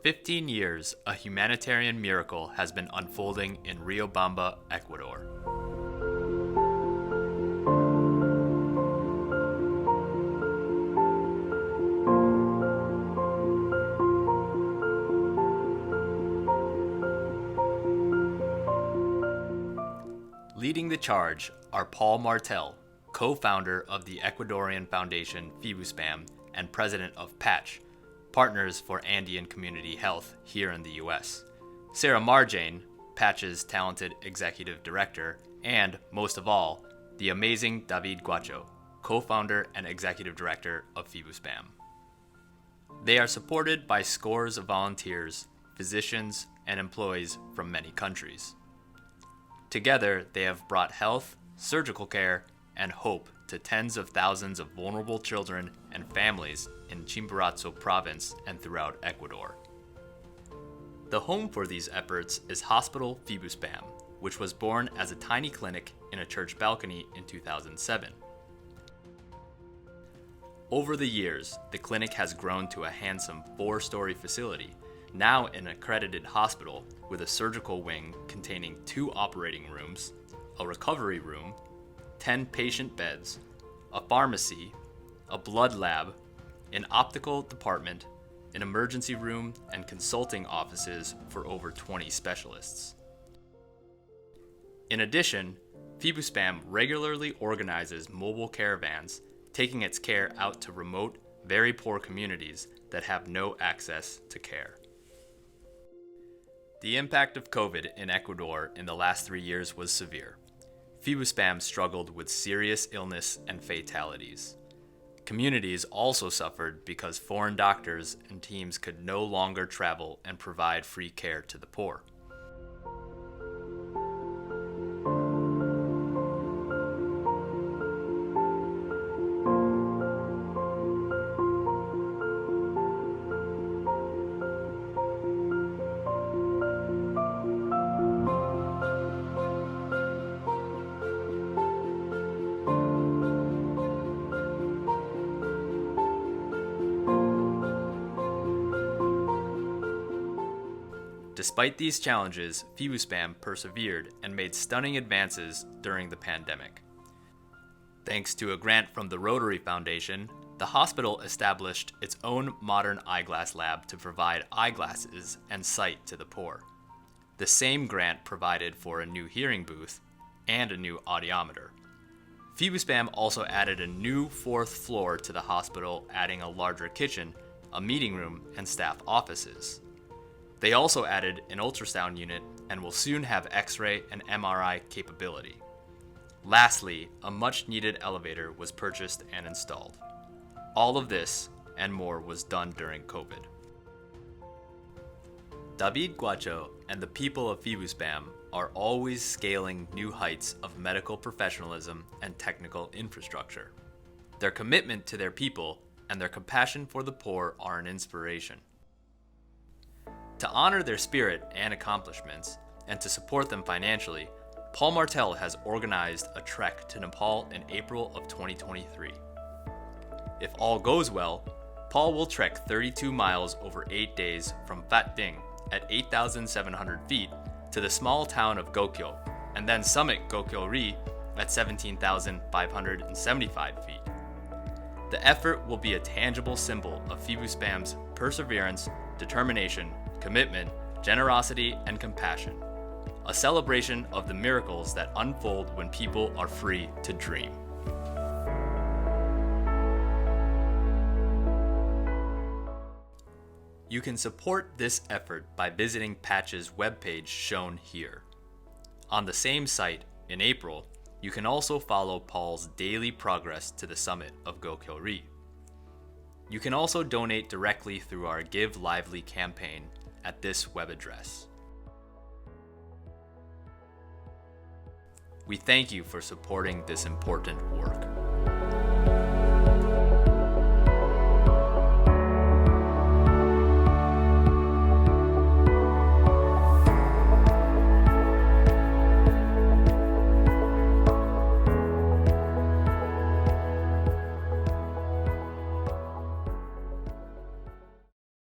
15 years, a humanitarian miracle has been unfolding in Riobamba, Ecuador. Leading the charge are Paul Martel, co-founder of the Ecuadorian foundation FIBUSPAM and president of PACH, Partners for Andean Community Health here in the U.S., Sarah Marjane, PACH's talented executive director, and, most of all, the amazing David Guacho, co-founder and executive director of FIBUSPAM. They are supported by scores of volunteers, physicians, and employees from many countries. Together, they have brought health, surgical care, and hope to tens of thousands of vulnerable children and families in Chimborazo province and throughout Ecuador. The home for these efforts is Hospital FIBUSPAM, which was born as a tiny clinic in a church balcony in 2007. Over the years, the clinic has grown to a handsome 4-story facility, now an accredited hospital with a surgical wing containing 2 operating rooms, a recovery room, 10 patient beds, a pharmacy, a blood lab, an optical department, an emergency room, and consulting offices for over 20 specialists. In addition, FIBUSPAM regularly organizes mobile caravans, taking its care out to remote, very poor communities that have no access to care. The impact of COVID in Ecuador in the last 3 years was severe. FIBUSPAM struggled with serious illness and fatalities. Communities also suffered because foreign doctors and teams could no longer travel and provide free care to the poor. Despite these challenges, FIBUSPAM persevered and made stunning advances during the pandemic. Thanks to a grant from the Rotary Foundation, the hospital established its own modern eyeglass lab to provide eyeglasses and sight to the poor. The same grant provided for a new hearing booth and a new audiometer. FIBUSPAM also added a new 4th floor to the hospital, adding a larger kitchen, a meeting room, and staff offices. They also added an ultrasound unit and will soon have X-ray and MRI capability. Lastly, a much-needed elevator was purchased and installed. All of this and more was done during COVID. David Guacho and the people of FIBUSPAM are always scaling new heights of medical professionalism and technical infrastructure. Their commitment to their people and their compassion for the poor are an inspiration. To honor their spirit and accomplishments, and to support them financially, Paul Martel has organized a trek to Nepal in April of 2023. If all goes well, Paul will trek 32 miles over 8 days from Phat Dinh at 8,700 feet to the small town of Gokyo, and then summit Gokyo Ri at 17,575 feet. The effort will be a tangible symbol of FIBUSPAM's perseverance, determination, commitment, generosity, and compassion. A celebration of the miracles that unfold when people are free to dream. You can support this effort by visiting PACH's webpage shown here. On the same site, in April, you can also follow Paul's daily progress to the summit of Gokyo Ri. You can also donate directly through our Give Lively campaign at this web address. We thank you for supporting this important work.